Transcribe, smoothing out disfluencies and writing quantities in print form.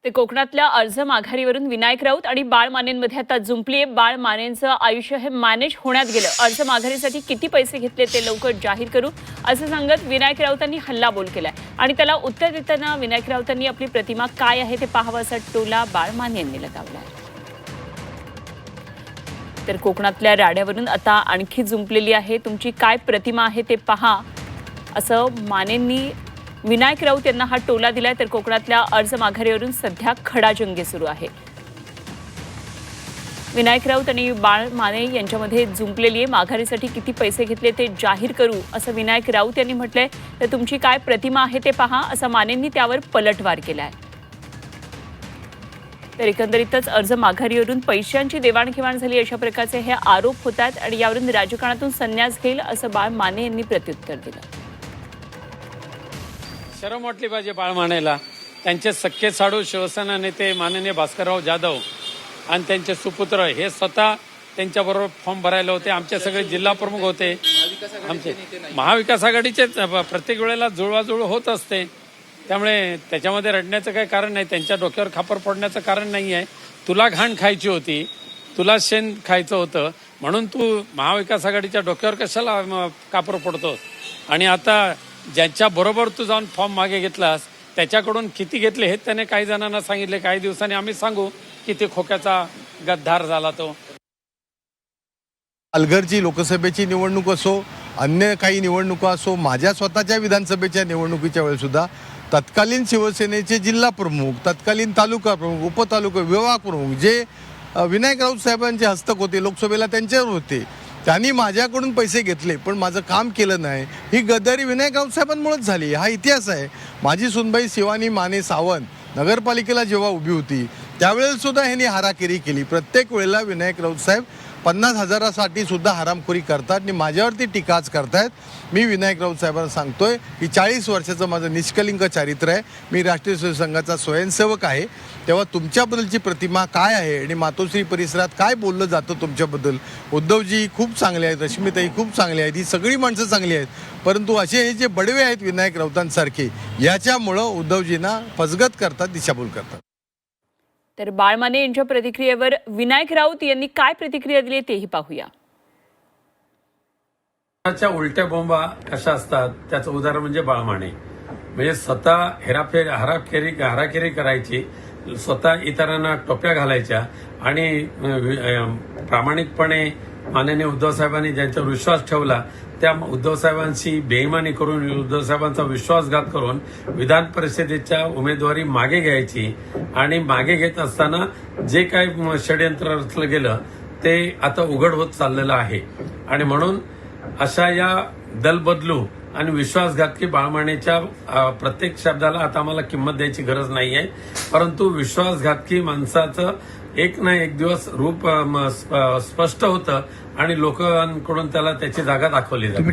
ते कोकणातल्या अर्ज माघारीवरून विनायक राऊत आणि बाळ मानेंमध्ये आता जुंपलीये. बाळ मानेंचं आयुष्य हे मॅनेज होण्यात गेलं. अर्ज माघारीसाठी किती पैसे घेतले ते लवकर जाहीर करू असं सांगत विनायक राऊतांनी हल्लाबोल केलाय आणि त्याला उत्तर देताना विनायक राऊतांनी आपली प्रतिमा काय आहे ते पाहावं असा टोला बाळ माने यांनी लगावलाय. तर कोकणातल्या राड्यावरून आता आणखी जुंपलेली आहे. तुमची काय प्रतिमा आहे ते पहा असं मानेंनी विनायक राऊत यांना हा टोला दिलाय. तर कोकणातल्या अर्ज माघारीवरून सध्या खडाजंगी सुरू आहे. विनायक राऊत आणि बाळ माने यांच्यामध्ये जुंपलेली आहे. माघारीसाठी किती पैसे घेतले ते जाहीर करू असं विनायक राऊत यांनी म्हटलंय. तर तुमची काय प्रतिमा आहे ते पहा असं मानेंनी त्यावर पलटवार केलाय. तर एकंदरीतच अर्ज माघारीवरून पैशांची देवाणघेवाण झाली अशा प्रकारचे हे आरोप होतात आणि यावरून राजकारणातून संन्यास घेईल असं बाळ माने यांनी प्रत्युत्तर दिलं. शरम वाटली पाहिजे बाळ मानेला. त्यांचे सख्खे साडू शिवसेना नेते माननीय भास्करराव जाधव आणि त्यांचे सुपुत्र हे स्वतः त्यांच्याबरोबर फॉर्म भरायला होते. आमचे सगळे जिल्हा प्रमुख होते. आमचे महाविकास आघाडीचे प्रत्येक वेळेला जुळवाजुळव होत असते. त्यामुळे त्याच्यामध्ये रडण्याचं काही कारण नाही. त्यांच्या डोक्यावर खापर पडण्याचं कारण नाही आहे. तुला घाण खायची होती, तुला शेण खायचं होतं म्हणून तू महाविकास आघाडीच्या डोक्यावर कशाला कापर पडतोस. आणि आता ज्यांच्या बरोबर तू जाऊन फॉर्म मागे घेतलास त्याच्याकडून किती घेतले हे त्याने काही जणांना सांगितले. काही दिवसांनी आम्ही सांगू किती खोक्याचा गद्दार झाला तो. पालघरची लोकसभेची निवडणूक असो, अन्य काही निवडणुका असो, माझ्या स्वतःच्या विधानसभेच्या निवडणुकीच्या वेळेस सुद्धा तत्कालीन शिवसेनेचे जिल्हा प्रमुख, तत्कालीन तालुका प्रमुख, उपतालुका विभाग प्रमुख जे विनायक राऊत साहेबांचे हस्तक होते, लोकसभेला त्यांच्यावर होते, त्यांनी माझ्याकडून पैसे घेतले पण माझं काम केलं नाही. ही गद्दारी विनायक राऊत साहेबांमुळेच झाली. हा इतिहास आहे. माझी सुनबाई शिवानी माने सावंत नगरपालिकेला जेव्हा उभी होती त्यावेळेला सुद्धा ह्यांनी हाराकिरी केली. प्रत्येक वेळेला विनायक राऊत साहेब 50,000साठी सुद्धा हरामखोरी करतात आणि माझ्यावरती टीकाच करतायत. मी विनायक राऊत साहेबांना सांगतोय की 40 वर्षाचं माझं निष्कलिंग चारित्र्य आहे. मी राष्ट्रीय स्वयंसेवक संघाचा स्वयंसेवक आहे. तेव्हा तुमच्याबद्दलची प्रतिमा काय आहे आणि मातोश्री परिसरात काय बोललं जातं तुमच्याबद्दल. उद्धवजी खूप चांगले आहेत, रश्मीताई खूप चांगली आहेत, ही सगळी माणसं चांगली आहेत, परंतु असे हे जे बडवे आहेत विनायक राऊतांसारखे याच्यामुळं उद्धवजींना फसगत करतात, दिशाभूल करतात. तर बाळ माने यांच्या प्रतिक्रियेवर विनायक राऊत यांनी काय प्रतिक्रिया दिली तेही पाहूया. उलट्या बोंबा कशा असतात त्याचं उदाहरण म्हणजे बाळ माने. म्हणजे स्वतः हाराखेरी करायची, स्वतः इतरांना टोप्या घालायच्या आणि प्रामाणिकपणे माननीय उद्धव साहेबांनी ज्यांच्यावर विश्वास ठेवला त्या उद्धव साहेबांशी बेईमानी करून, उद्धव साहेबांचा विश्वासघात करून विधान परिषदेच्या उमेदवारी मागे घ्यायची आणि मागे घेत असताना जे काही षडयंत्र रचलं गेलं ते आता उघड होत चाललेलं आहे. आणि म्हणून अशा या दल बदलू आणि विश्वासघातकी बाळमानेच्या प्रत्येक शब्दाला आता आम्हाला किंमत द्यायची गरज नाही आहे. परंतु विश्वासघातकी माणसाचं एक ना एक दिवस रूप स्पष्ट होतं आणि लोकांकडून त्याला त्याची जागा दाखवली जाते.